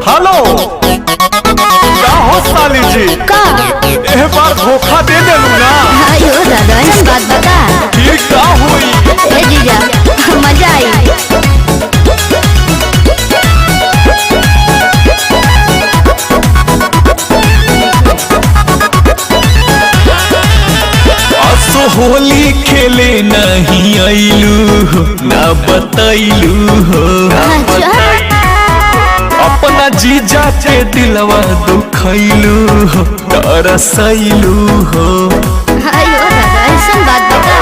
Hello क्या हो साली जी का एक बार धोखा दे देलू ना। आयो दादा इस बात बता फिर क्या हुई? ए जीजा मजा आई। होली खेले नहीं आइलू ना बताइलू हो। अपना जीजा के दिलवा दुखैलू हो तरसैलू हो। आयो दादा ऐसा बात बता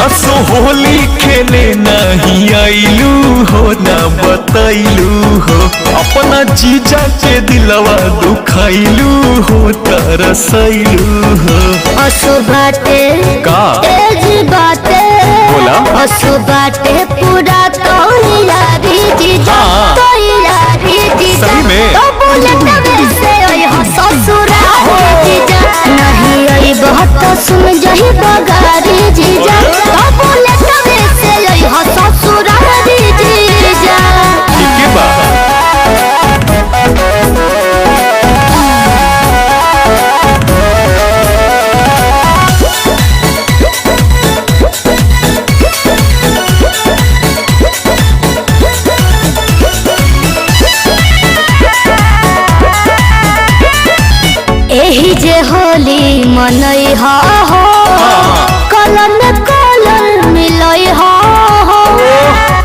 असो होली खेले नहीं आइलू हो ना बताइलू हो। अपना जीजा के दिलवा दुखैलू हो तरसैलू हो। असो बाटे का तेज बाटे बोला असो बाटे पूरा तो यारी जीजा तो यारी जीजा सही में? तो बुलेट में से ओए हो ससुरा जीजा नहीं आई बहुत तो सुन जही बगारी जीजा तो बुलेट में से ओए हो ससुरा जीजा। ठीक है बा एही जे होली मनई हो कलर में कलर मिलई हो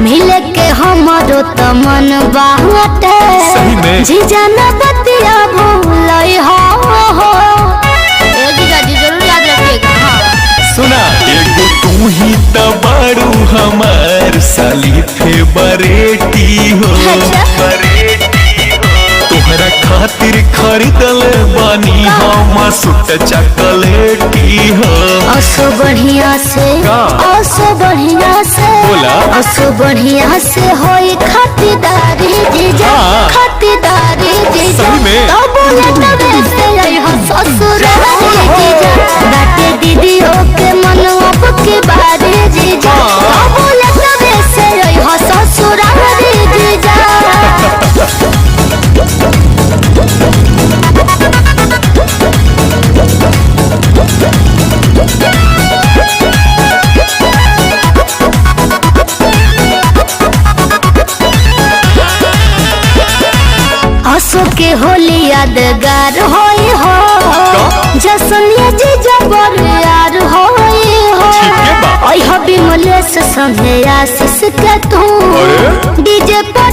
मिले के हमरो त मन बाटे सही में? जीजा न बतिया भूलई हो ए जीजा जी जरूर याद रखिएगा। हाँ सुना एगो तू ही तो बारू हमार साली फेवरेटी हो। तोहरा खातिर खरीदल बानी हम सुट चॉकलेटी हो। असो बढ़िया से का? असो बढ़िया से बोला? असो बढ़िया से होई खातिरदारी जीजा हाँ। खातिरदारी जीजा सही में? तो बोले तबे से आई हो ससुरारी जीजा बाटे दीदियों के मन अब के बारी जीजा तो बोले तबे से आई हो ससुरारी जीजा। असो के होली यादगार होई हो जसनिया जीजा बरियार होई हो ठीक है बा। ओई हो विमलेश संगे आशीष के तू अरे? डीजे पर